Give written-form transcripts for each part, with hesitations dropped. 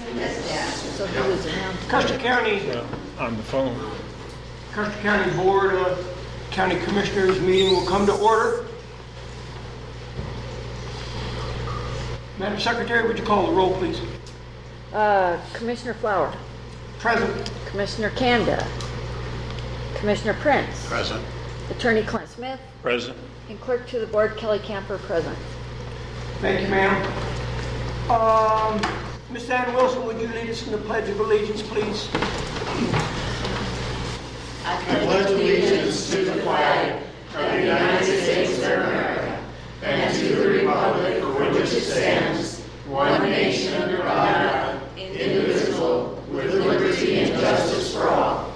So he was around. Custer County, On the phone. Custer County Board of County Commissioners meeting will come to order. Madam Secretary, would you call the roll, please? Commissioner Flower, Present. Commissioner Kanda, Commissioner Prince, Present. Attorney Clint Smith, Present. and Clerk to the Board Kelly Camper present. Thank you, ma'am. Ms. Ann Wilson, would you lead us in the Pledge of Allegiance, please? I pledge allegiance to the flag of the United States of America and to the republic for which it stands, one nation under God, indivisible, with liberty and justice for all.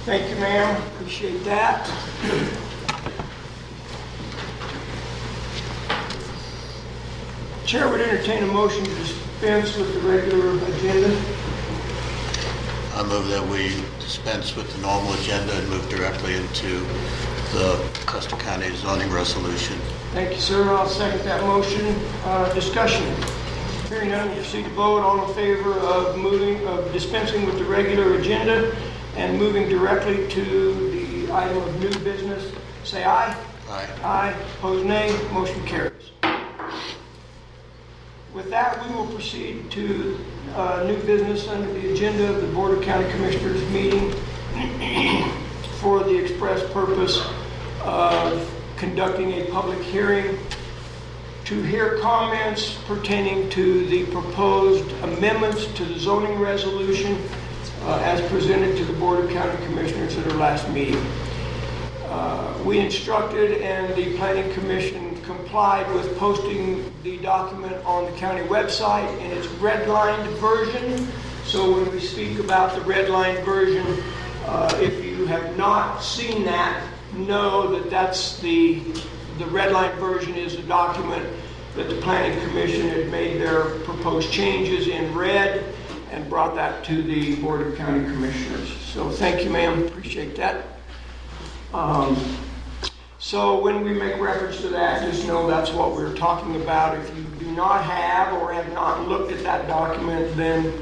Thank you, ma'am. Appreciate that. Chair would entertain a motion to dispense with the regular agenda. I move that we dispense with the normal agenda and move directly into the Custer County zoning resolution. Thank you, sir. I'll second that motion. Discussion. Hearing none, we'll proceed to vote. All in favor of dispensing with the regular agenda and moving directly to the item of new business, say aye. Aye. Aye. Opposed, nay. Motion carries. With that, we will proceed to new business under the agenda of the Board of County Commissioners meeting for the express purpose of conducting a public hearing to hear comments pertaining to the proposed amendments to the zoning resolution as presented to the Board of County Commissioners at our last meeting. We instructed and the Planning Commission complied with posting the document on the county website in its redlined version. So when we speak about the redlined version, if you have not seen that, know that that's the redlined version is the document that the Planning Commission had made their proposed changes in red and brought that to the Board of County Commissioners. So thank you, ma'am. Appreciate that. So when we make reference to that, just know that's what we're talking about. If you do not have or have not looked at that document, then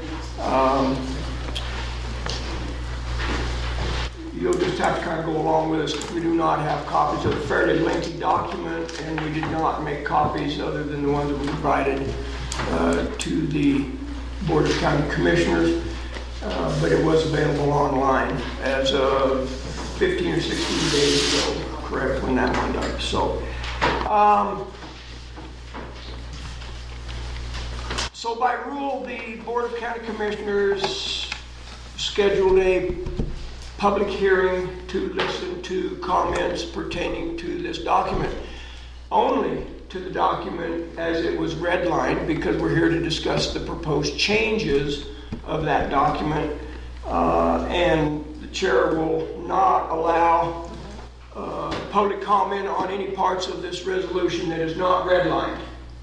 you'll just have to kind of go along with us, because we do not have copies of a fairly lengthy document, and we did not make copies other than the ones that we provided to the Board of County Commissioners, but it was available online as of 15 or 16 days ago, correct, when that went up. So by rule, the Board of County Commissioners scheduled a public hearing to listen to comments pertaining to this document, only to the document as it was redlined, because we're here to discuss the proposed changes of that document, and the chair will not allow public comment on any parts of this resolution that is not redlined.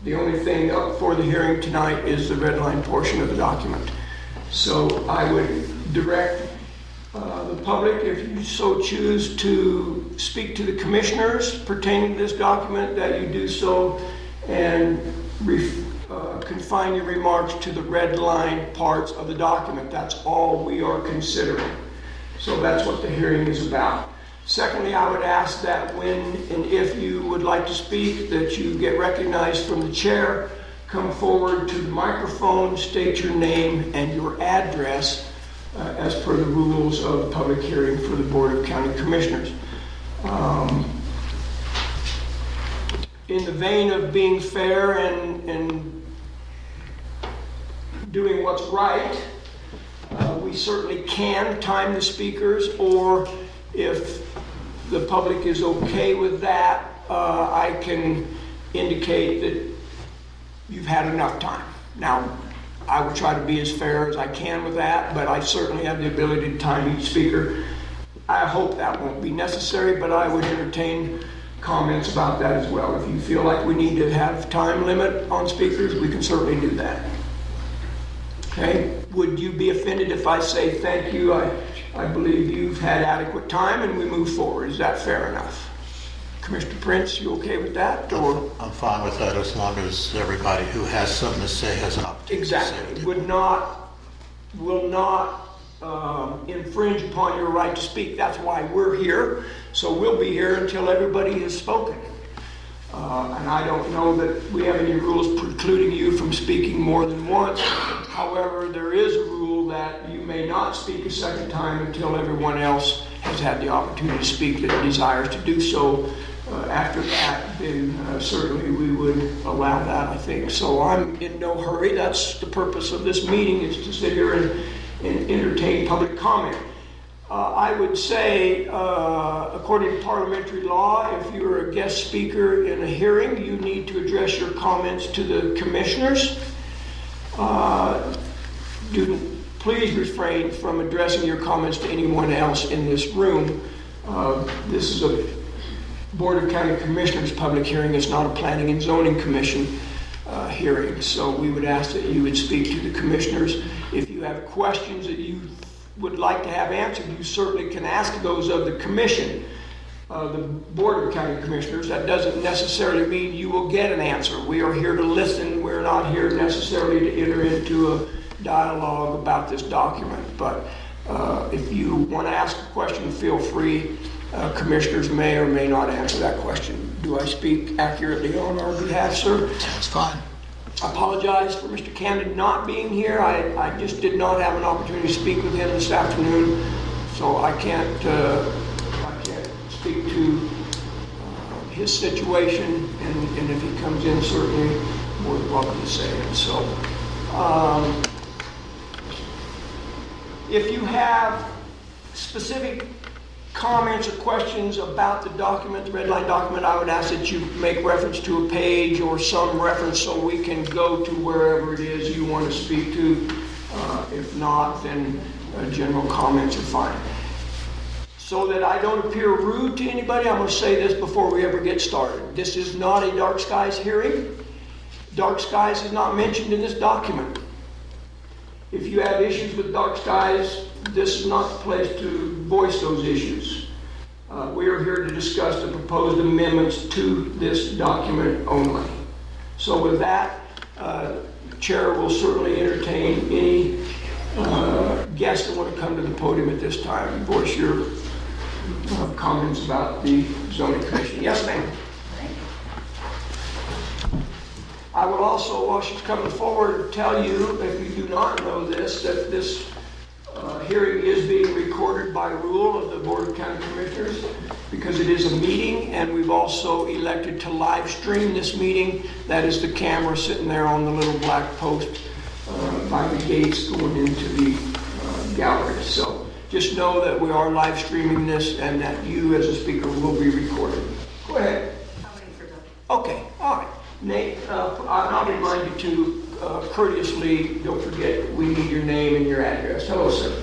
The only thing up for the hearing tonight is the redlined portion of the document. So I would direct the public, if you so choose to speak to the commissioners pertaining to this document, that you do so and confine your remarks to the redlined parts of the document. That's all we are considering. So that's what the hearing is about. Secondly, I would ask that when and if you would like to speak, that you get recognized from the chair, come forward to the microphone, state your name and your address as per the rules of public hearing for the Board of County Commissioners. In the vein of being fair and doing what's right, we certainly can time the speakers, or if the public is okay with that, I can indicate that you've had enough time. Now, I will try to be as fair as I can with that, but I certainly have the ability to time each speaker. I hope that won't be necessary, but I would entertain comments about that as well. If you feel like we need to have time limit on speakers, we can certainly do that. Okay? Would you be offended if I say thank you? I believe you've had adequate time and we move forward. Is that fair enough? Commissioner Prince, you okay with that? Or I'm fine with that, as long as everybody who has something to say has an opportunity to say exactly. it. Would not will not infringe upon your right to speak. That's why we're here. So we'll be here until everybody has spoken. And I don't know that we have any rules precluding you from speaking more than once. However, there is a rule that you may not speak a second time until everyone else has had the opportunity to speak that desires to do so. After that, then certainly we would allow that, I think. So I'm in no hurry. That's the purpose of this meeting, is to sit here and entertain public comment. I would say, according to parliamentary law, if you're a guest speaker in a hearing, you need to address your comments to the commissioners. Please refrain from addressing your comments to anyone else in this room. This is a Board of County Commissioners public hearing. It's not a Planning and Zoning Commission hearing. So we would ask that you would speak to the commissioners. If you have questions that you would like to have answered, you certainly can ask those of the commission, the Board of County Commissioners. That doesn't necessarily mean you will get an answer. We are here to listen. We're not here necessarily to enter into a dialogue about this document. But if you want to ask a question, feel free. Commissioners may or may not answer that question. Do I speak accurately on our behalf, sir? Sounds fine. I apologize for Mr. Camden not being here. I just did not have an opportunity to speak with him this afternoon, so I can't speak to his situation, and if he comes in, certainly more than welcome to say it. So, if you have specific comments or questions about the document, the red line document, I would ask that you make reference to a page or some reference so we can go to wherever it is you want to speak to. If not, then general comments are fine. So that I don't appear rude to anybody, I'm going to say this before we ever get started. This is not a dark skies hearing. Dark skies is not mentioned in this document. If you have issues with dark skies, this is not the place to voice those issues. We are here to discuss the proposed amendments to this document only. So with that, the Chair will certainly entertain any guests that want to come to the podium at this time and voice your comments about the zoning commission. Yes, ma'am. I will also, while she's coming forward, tell you, if you do not know this, that this hearing is being recorded by rule of the Board of County Commissioners because it is a meeting, and we've also elected to live stream this meeting. That is the camera sitting there on the little black post by the gates going into the gallery. So just know that we are live streaming this and that you as a speaker will be recorded. Go ahead. Okay, all right. Nate, I'll remind you to courteously, don't forget, we need your name and your address. Hello, sir.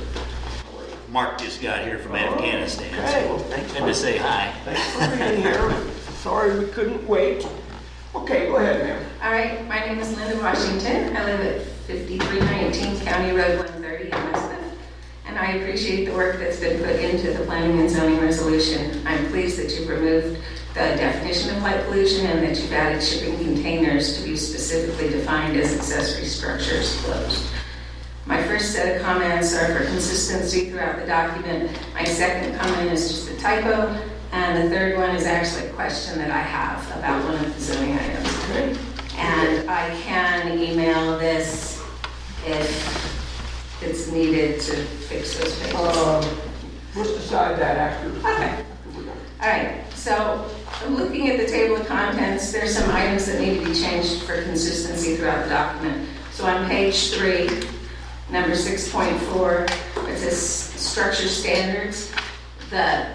Mark just got here from Afghanistan. Okay, well, thanks. Good to say hi. Thanks for being here. Sorry we couldn't wait. Okay, go ahead, ma'am. All right, my name is Linda Washington. I live at 5319 County Road 130 in Westcliff, and I appreciate the work that's been put into the planning and zoning resolution. I'm pleased that you've removed the definition of light pollution and that you've added shipping containers to be specifically defined as accessory structures closed. My first set of comments are for consistency throughout the document. My second comment is just a typo, and the third one is actually a question that I have about one of the zoning items. Okay. And I can email this if it's needed to fix those pages. Let's decide that after. Okay. All right, so looking at the table of contents, there's some items that need to be changed for consistency throughout the document. So on page 3, number 6.4, it says structure standards. The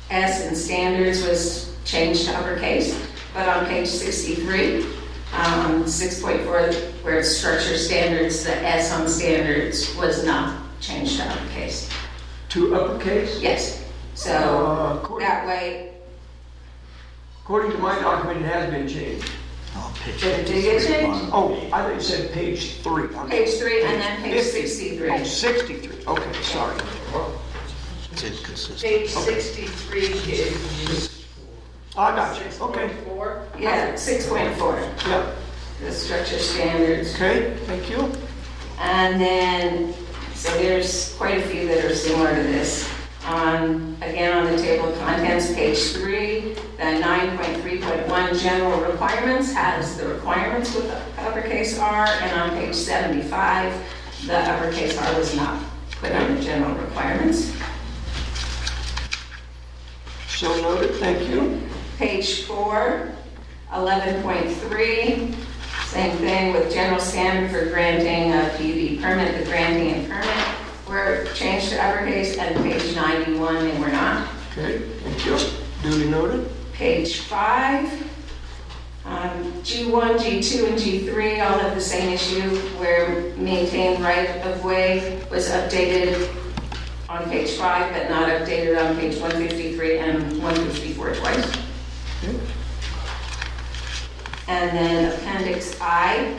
S in standards was changed to uppercase, but on page 63, 6.4, where it's structure standards, the S on standards was not changed to uppercase. To uppercase? Yes. So that way. According to my document, it has been changed. Oh, page Did it get 63. changed? Oh, I thought you said page 3. Page 3 and then page 50. 63. Oh, 63. Okay, sorry. It's inconsistent. Page 63 is I got you. Okay. 6.4. Yeah, 6.4, Yep. the structure standards. Okay, thank you. And then So there's quite a few that are similar to this. Again, on the table of contents, page 3, the 9.3.1 general requirements has the requirements with the uppercase R, and on page 75, the uppercase R was not put on the general requirements. So noted, thank you. Page 4, 11.3, same thing with general standard for granting a PUD permit, the granting and permit were changed to uppercase, and page 91 they were not. Okay, thank you. Duly noted. Page 5, G1, G2, and G3 all have the same issue where maintained right of way was updated on page 5 but not updated on page 153 and 154 twice. Okay. And then Appendix I,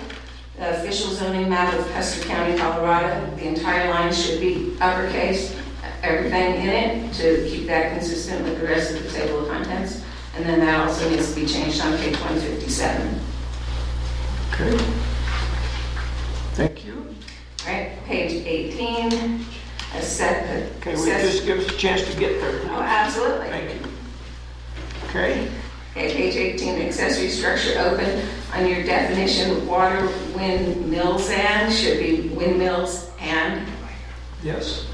the official zoning map of Custer County, Colorado. The entire line should be uppercase, everything in it, to keep that consistent with the rest of the table of contents. And then that also needs to be changed on page 157. Okay. Thank you. All right, page 18, Okay, will you just give us a chance to get there? Oh, absolutely. Thank you. Okay. Okay, page 18, accessory structure open. On your definition, water windmills and should be windmills and. Yes.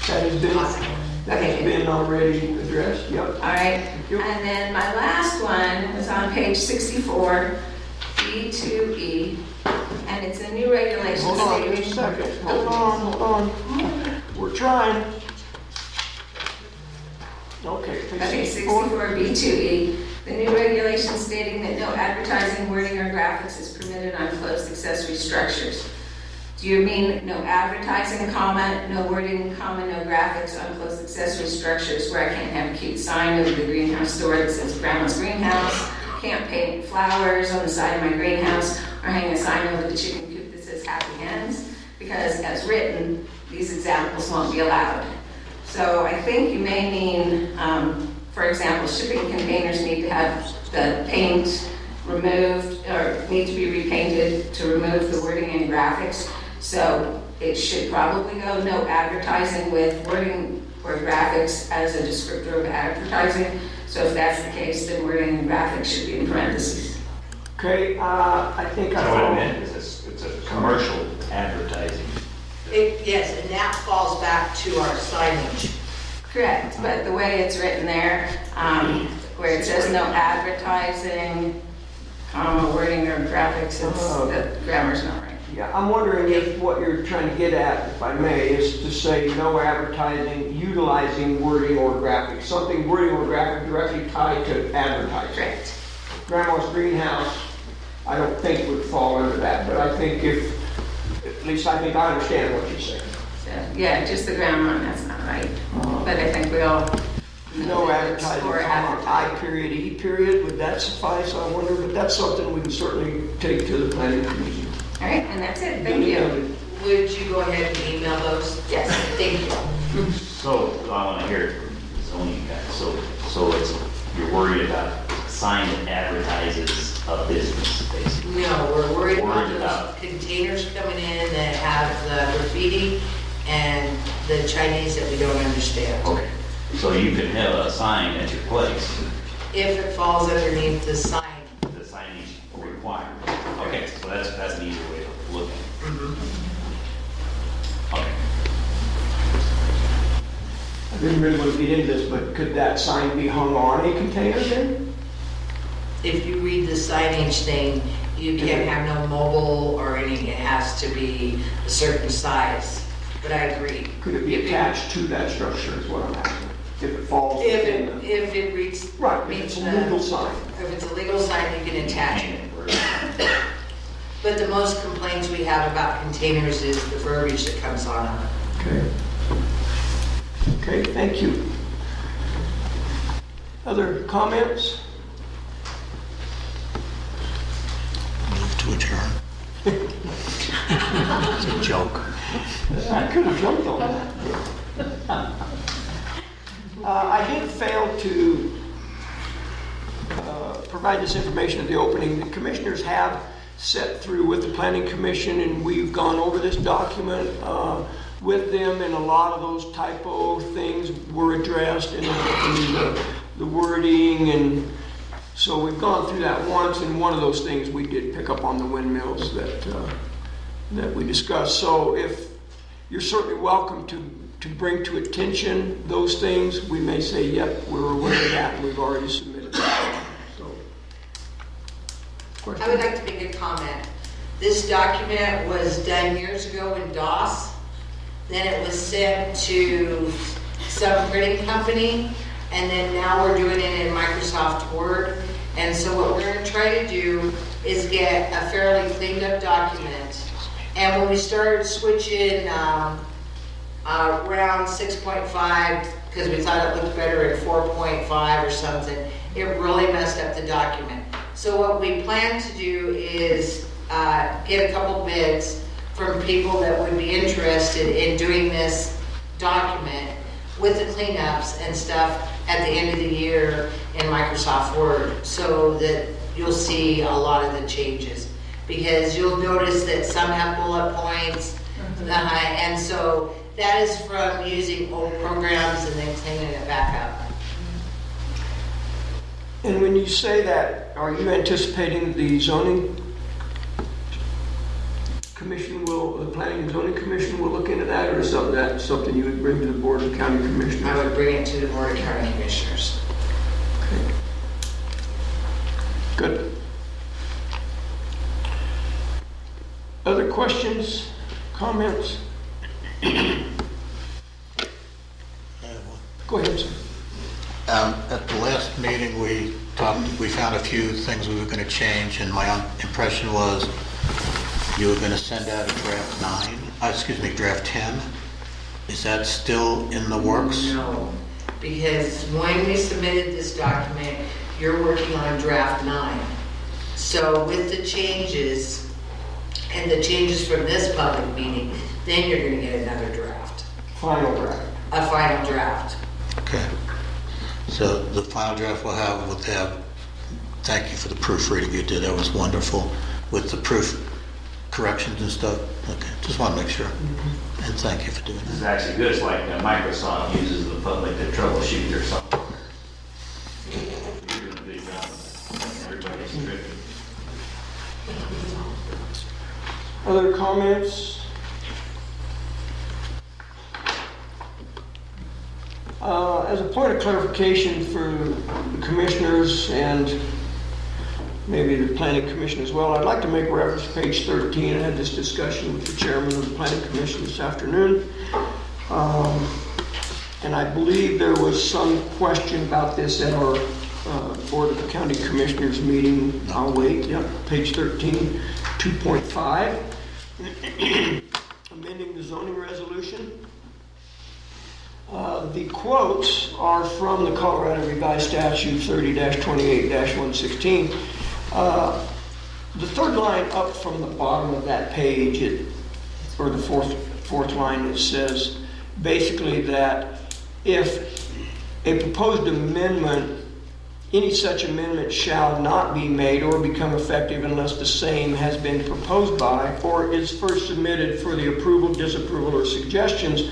That has been already addressed. Yep. All right, you. and then my last one is on page 64, B2E, and it's a new regulation Hold on just a stating. second. Hold on. We're trying. Okay. Okay, 64 B2E, the new regulation stating that no advertising, wording, or graphics is permitted on closed accessory structures. Do you mean no advertising, comma, no wording, comma, no graphics on closed accessory structures where I can't have a cute sign over the greenhouse door that says Grandma's Greenhouse, can't paint flowers on the side of my greenhouse, or hang a sign over the chicken coop that says Happy Hens? Because as written, these examples won't be allowed. So I think you may mean, for example, shipping containers need to have the paint removed or need to be repainted to remove the wording and graphics. So it should probably go no advertising with wording or graphics as a descriptor of advertising. So if that's the case, then wording and graphics should be in parentheses. Okay, I think I So what I follow. meant is it's a commercial advertising. Yes, and that falls back to our signage. Correct, but the way it's written there, where it says no advertising, comma, wording or graphics, the grammar's not right. Yeah, I'm wondering if what you're trying to get at, if I may, is to say no advertising utilizing wording or graphics. Something wording or graphic directly tied to advertising. Correct. Grandma's Greenhouse, I don't think would fall under that, but I think at least I think I understand what you're saying. So, yeah, just the grammar, that's not right. But I think we all know No that it's advertising, for comma, I period, E period, would that suffice, I wonder, but that's something we can certainly take to the planning commission. All right, and that's it, thank you. Would you go ahead and email those? Yes. Thank you. So I want to hear it from the zoning guy. So it's, you're worried about a sign that advertises a business, basically. No, we're worried about Worried about- those containers coming in that have the graffiti and the Chinese that we don't understand. Okay. So you can have a sign at your place, If it falls underneath the sign. the signage required. Okay, so that's an easier way to look at it. Okay. I didn't really want to get into this, but could that sign be hung on a container then? If you read the signage thing, you can't have no mobile or anything, it has to be a certain size. But I agree. Could it be attached to that structure is what I'm asking, if it falls If within the... if it reads. Right, if meets it's a the- legal sign. If it's a legal sign, you can attach it. Hang it where- But the most complaints we have about containers is the verbiage that comes on them. Okay. Okay, thank you. Other comments? Move to adjourn. It's a joke. I could have jumped on that. I did fail to provide this information at the opening. The commissioners have set through with the planning commission, and we've gone over this document with them, and a lot of those typo things were addressed, and the wording, and so we've gone through that once, and one of those things we did pick up on the windmills that we discussed. So if you're certainly welcome to bring to attention those things, we may say, yep, we're aware of that, and we've already submitted that. So, I would like to make a comment. This document was done years ago in DOS. Then it was sent to some printing company, and then now we're doing it in Microsoft Word. And so what we're going to try to do is get a fairly cleaned up document. And when we started switching around 6.5, because we thought it looked better at 4.5 or something, it really messed up the document. So what we plan to do is get a couple bids from people that would be interested in doing this document with the cleanups and stuff at the end of the year in Microsoft Word, so that you'll see a lot of the changes. Because you'll notice that some have bullet points, and so that is from using old programs and then cleaning it back up. And when you say that, are you anticipating the zoning commission the planning and zoning commission will look into that, or is that something you would bring to the board of county commissioners? I would bring it to the Board of County Commissioners. Okay. Good. Other questions, comments? Go ahead, sir. At the last meeting, we found a few things we were going to change, and my impression was you were going to send out a draft 10. Is that still in the works? No, because when we submitted this document, you're working on draft 9. So with the changes and the changes from this public meeting, then you're going to get another draft. Final draft. A final draft. Okay. So the final draft will have, thank you for the proofreading you did, that was wonderful, with the proof corrections and stuff. Okay, just want to make sure. And thank you for doing This is that. actually good. It's like Microsoft uses the public to troubleshoot or something. You're doing a big job. Everybody's good. Other comments? As a point of clarification for the commissioners and maybe the planning commission as well, I'd like to make reference to page 13. I had this discussion with the chairman of the planning commission this afternoon. And I believe there was some question about this at our Board of County Commissioners meeting. I'll wait. Yep, page 13, 2.5. Amending the zoning resolution. The quotes are from the Colorado Revised Statute 30-28-116. The third line up from the bottom of that page, or the fourth line, it says basically that if a proposed amendment, any such amendment shall not be made or become effective unless the same has been proposed by or is first submitted for the approval, disapproval, or suggestions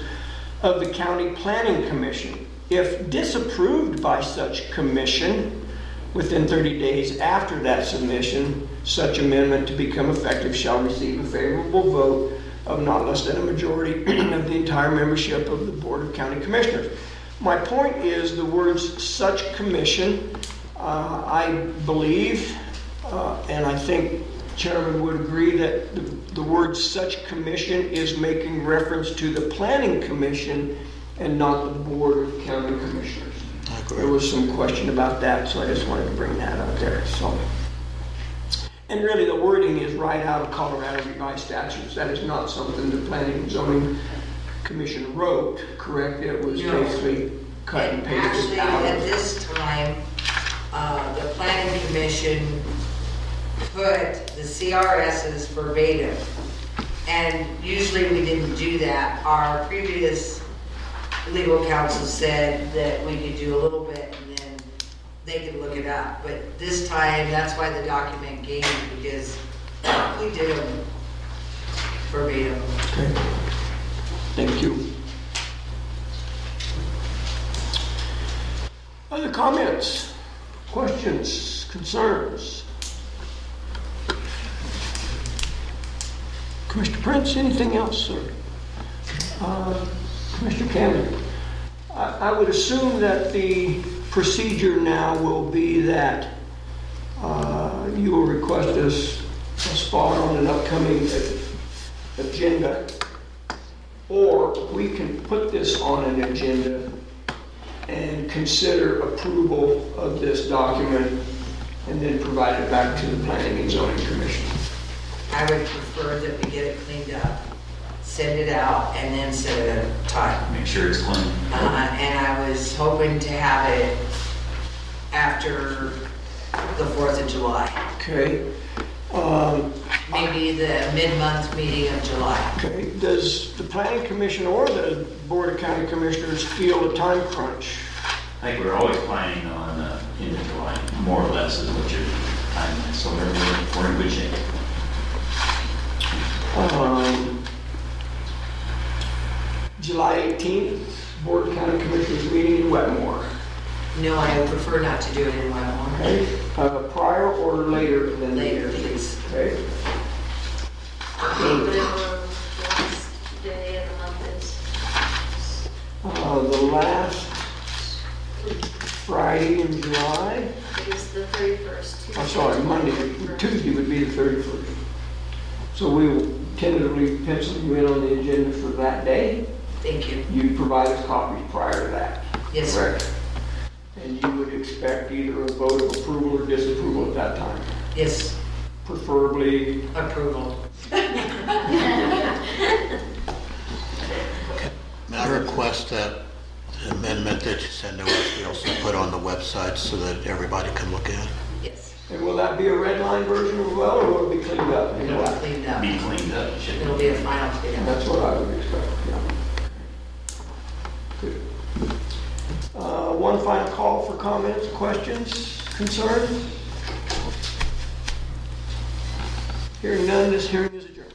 of the County Planning Commission. If disapproved by such commission within 30 days after that submission, such amendment to become effective shall receive a favorable vote of not less than a majority of the entire membership of the Board of County Commissioners. My point is the words such commission, I believe, and I think Chairman would agree that the word such commission is making reference to the Planning Commission and not the Board of County Commissioners. I agree. There was some question about that, so I just wanted to bring that up there. So, and really the wording is right out of Colorado Revised Statutes. That is not something the Planning and Zoning Commission wrote, correct? It was basically cut and pasted Actually, out at of. this time, the Planning Commission put the CRSs verbatim. And usually we didn't do that. Our previous legal counsel said that we could do a little bit and then they could look it up. But this time, that's why the document came, because we did them verbatim. Okay. Thank you. Other comments, questions, concerns? Commissioner Prince, anything else, sir? Commissioner Camden? I would assume that the procedure now will be that you will request us a spot on an upcoming agenda, or we can put this on an agenda and consider approval of this document and then provide it back to the Planning and Zoning Commission. I would prefer that we get it cleaned up, send it out, and then set a time. Make sure it's clean. And I was hoping to have it after the 4th of July, Okay? maybe the mid-month meeting of July. Okay, does the Planning Commission or the Board of County Commissioners feel a time crunch? I think we're always planning on into July, more or less is what your time is, so we're in good shape. July 18th, Board of County Commissioners meeting in Wetmore. No, I would prefer not to do it in Wetmore. Okay, prior or later than? Later, please. Okay. Whatever last day of the month is. The last Friday in July, It is the 31st. I'm sorry, Monday, Tuesday would be the 31st. So we will tentatively pencil you in on the agenda for that day. Thank you. You provide us copies prior to that. Yes, sir. Correct. And you would expect either a vote of approval or disapproval at that time, Yes, preferably. approval. May I request that the amendment that you send to us, we also put on the website so that everybody can look at it? Yes, And will that be a red line version as well, or will it be cleaned up? it'll be cleaned up. Be cleaned up, it should be. It'll be a final cleanup. That's what I would expect, yeah. Good. One final call for comments, questions, concerns? Hearing none, this hearing is adjourned.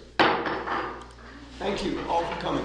Thank you all for coming.